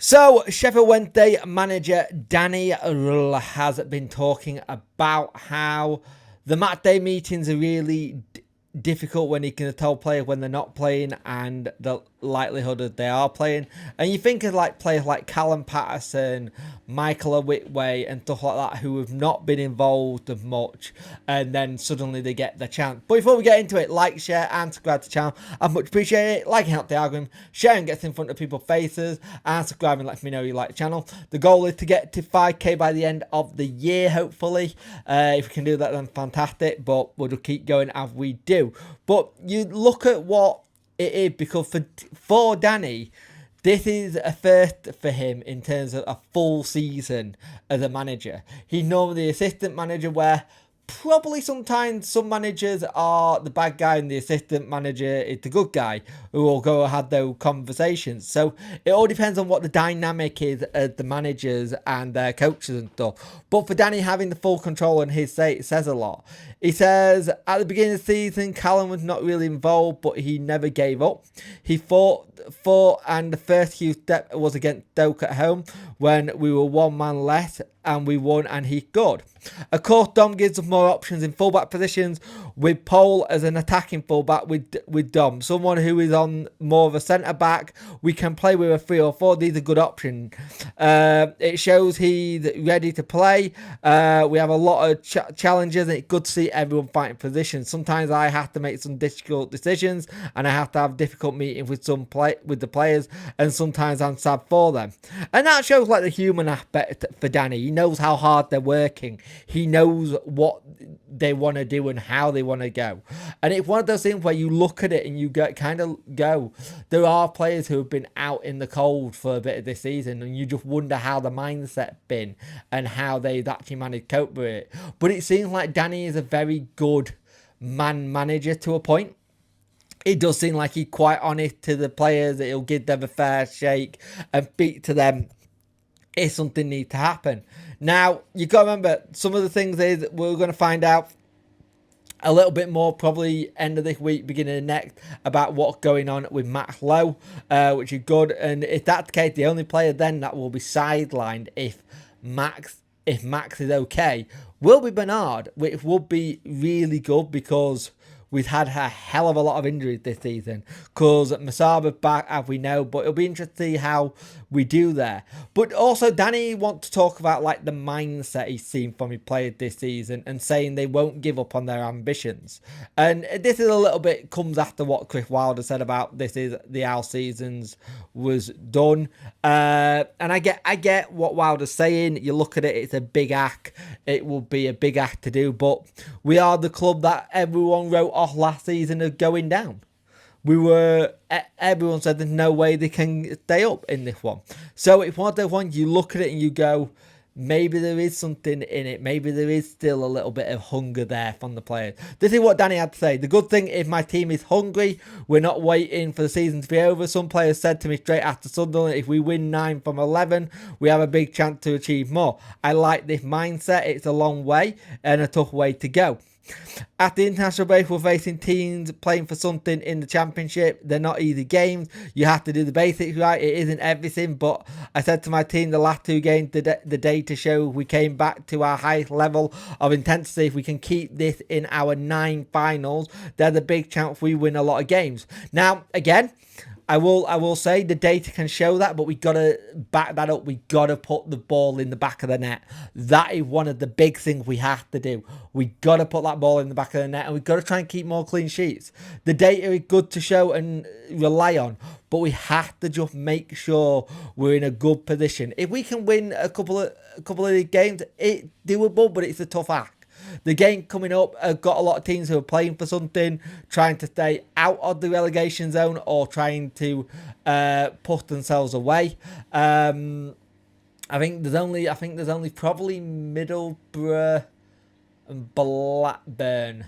So, Sheffield Wednesday manager Danny Röhl has been talking about how the match day meetings are really difficult when he can tell players when they're not playing and the likelihood that they are playing. And you think of like players like Callum Patterson, Michael Whitway, and stuff like that who have not been involved much, and then suddenly they get the chance. But before we get into it, like, share, and subscribe to the channel. I'd much appreciate it. Liking helps the algorithm, sharing gets in front of people's faces, and subscribing lets me know you like the channel. The goal is to get to 5k by the end of the year, hopefully. If we can do that, then fantastic. But we'll just keep going as we do. But you look at what it is, because for Danny, this is a first for him in terms of a full season as a manager. He's normally the assistant manager, where probably sometimes some managers are the bad guy and the assistant manager is the good guy who will go and have those conversations. So it all depends on what the dynamic is of the managers and their coaches and stuff. But for Danny, having the full control on his say, it says a lot. He says at the beginning of the season, Callum was not really involved, but he never gave up. He fought, and the first huge step was against Stoke at home when we were one man less and we won, and he scored. Of course, Dom gives us more options in fullback positions, with Paul as an attacking fullback with Dom, someone who is on more of a centre back. We can play with a 3 or 4. These are good options. It shows he's ready to play. We have a lot of challenges, and it's good to see everyone fighting positions. Sometimes I have to make some difficult decisions, and I have to have difficult meetings with with the players, and sometimes I'm sad for them. And that shows like the human aspect for Danny. He knows how hard they're working. He knows what they want to do and how they want to go. And it's one of those things where you look at it and you go, there are players who have been out in the cold for a bit of this season, and you just wonder how the mindset been and how they've actually managed to cope with it. But it seems like Danny is a very good manager to a point. It does seem like he's quite honest to the players, that he'll give them a fair shake and speak to them if something needs to happen. Now, you've got to remember, some of the things is we're going to find out a little bit more probably end of this week, beginning of next, about what's going on with Max Lowe, which is good. And if that's the case, the only player then that will be sidelined if Max is okay will be Bernard, which would be really good, because we've had a hell of a lot of injuries this season, because Masaba's back, as we know, but it'll be interesting to see how we do there. But also, Danny wants to talk about like the mindset he's seen from his players this season, and saying they won't give up on their ambitions. And this is a little bit comes after what Chris Wilder said about this is the our seasons was done. And I get what Wilder's saying. You look at it, it's a big act. It will be a big act to do, but we are the club that everyone wrote off last season of going down. Everyone said there's no way they can stay up in this one. So it's one of those ones you look at it and you go, maybe there is something in it. Maybe there is still a little bit of hunger there from the players. This is what Danny had to say. The good thing is my team is hungry. We're not waiting for the season to be over. Some players said to me straight after Sunderland, if we win 9 from 11, we have a big chance to achieve more. I like this mindset. It's a long way and a tough way to go. At the international break, we're facing teams playing for something in the championship. They're not easy games. You have to do the basics right. It isn't everything, but I said to my team the last 2 games, the data show we came back to our highest level of intensity. If we can keep this in our 9 finals, there's a big chance we win a lot of games. Now, again, I will say the data can show that, but we got to back that up. We got to put the ball in the back of the net. That is one of the big things we have to do. We got to put that ball in the back of the net, and we got to try and keep more clean sheets. The data is good to show and rely on, but we have to just make sure we're in a good position. If we can win a couple of these games, it's doable, but it's a tough act. The game coming up, I've got a lot of teams who are playing for something, trying to stay out of the relegation zone or trying to push themselves away. I think there's only probably Middlesbrough and Blackburn,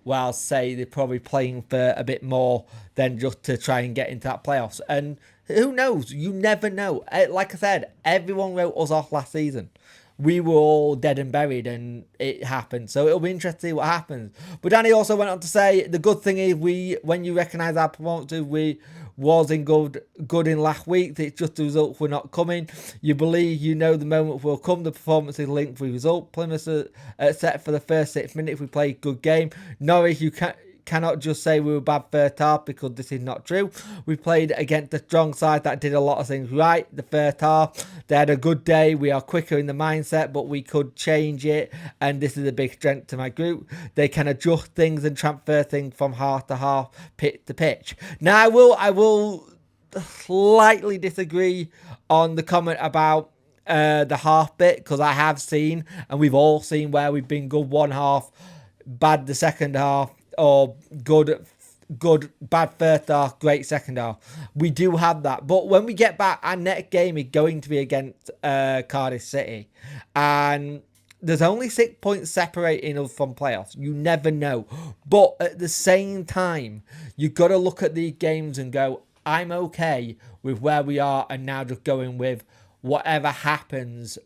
well, I'll say they're probably playing for a bit more than just to try and get into that playoffs. And who knows? You never know. Like I said, everyone wrote us off last season. We were all dead and buried, and it happened. So it'll be interesting to see what happens. But Danny also went on to say the good thing is when you recognise our performances, we wasn't good in last week. It's just the results were not coming. You believe you know the moment will come. The performance is linked with result. Plymouth are set for the first 6 minutes. We played good game. Norwich, you cannot just say we were bad first half, because this is not true. We played against a strong side that did a lot of things right the first half. They had a good day. We are quicker in the mindset, but we could change it, and this is a big strength to my group. They can adjust things and transfer things from half to half, pitch to pitch. Now I will slightly disagree on the comment about the half bit, because I have seen, and we've all seen, where we've been good one half, bad the second half, or good, bad first half, great second half. We do have that. But when we get back, our next game is going to be against Cardiff City. And there's only 6 points separating us from playoffs. You never know. But at the same time, you've got to look at these games and go, I'm okay with where we are, and now just going with whatever happens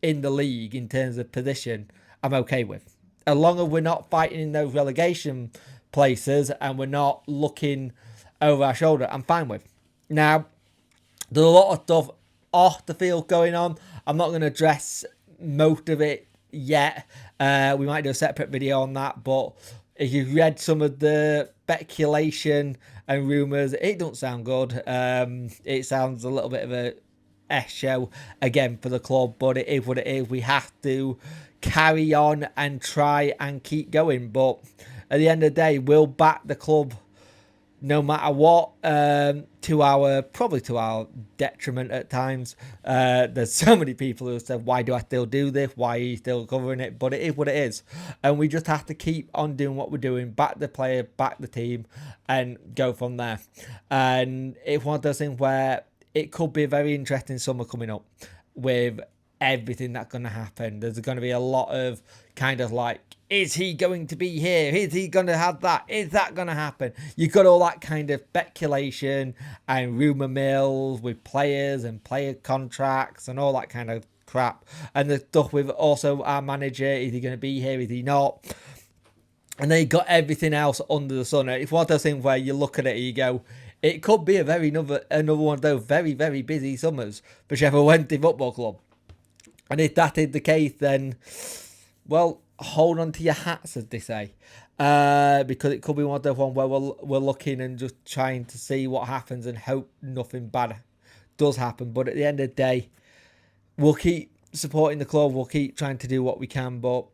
in the league in terms of position, I'm okay with. As long as we're not fighting in those relegation places and we're not looking over our shoulder, I'm fine with. Now, there's a lot of stuff off the field going on. I'm not going to address most of it yet. We might do a separate video on that, but if you've read some of the speculation and rumours, it don't sound good. It sounds a little bit of a show again for the club, but it is what it is. We have to carry on and try and keep going, but at the end of the day, we'll back the club no matter what, probably to our detriment at times. There's so many people who said, why do I still do this? Why are you still covering it? But it is what it is. And we just have to keep on doing what we're doing, back the player, back the team, and go from there. And it's one of those things where it could be a very interesting summer coming up with everything that's going to happen. There's going to be a lot of kind of like, is he going to be here? Is he going to have that? Is that going to happen? You've got all that kind of speculation and rumour mills with players and player contracts and all that kind of crap. And the stuff with also our manager, is he going to be here? Is he not? And then you got everything else under the sun. It's one of those things where you look at it and you go, it could be another one of those very, very busy summers for Sheffield Wednesday Football Club. And if that is the case, then, well, hold on to your hats, as they say. Because it could be one of those ones where we're looking and just trying to see what happens and hope nothing bad does happen. But at the end of the day, we'll keep supporting the club. We'll keep trying to do what we can. But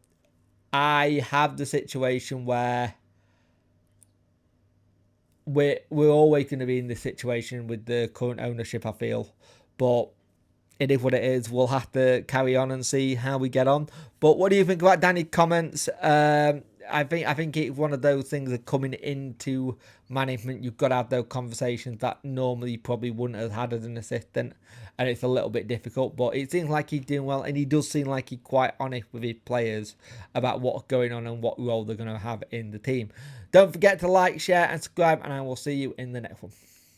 I have the situation where we're always going to be in this situation with the current ownership, I feel. But it is what it is. We'll have to carry on and see how we get on. But what do you think about Danny's comments? I think it's one of those things that coming into management, you've got to have those conversations that normally you probably wouldn't have had as an assistant, and it's a little bit difficult. But it seems like he's doing well, and he does seem like he's quite honest with his players about what's going on and what role they're going to have in the team. Don't forget to like, share, and subscribe, and I will see you in the next one.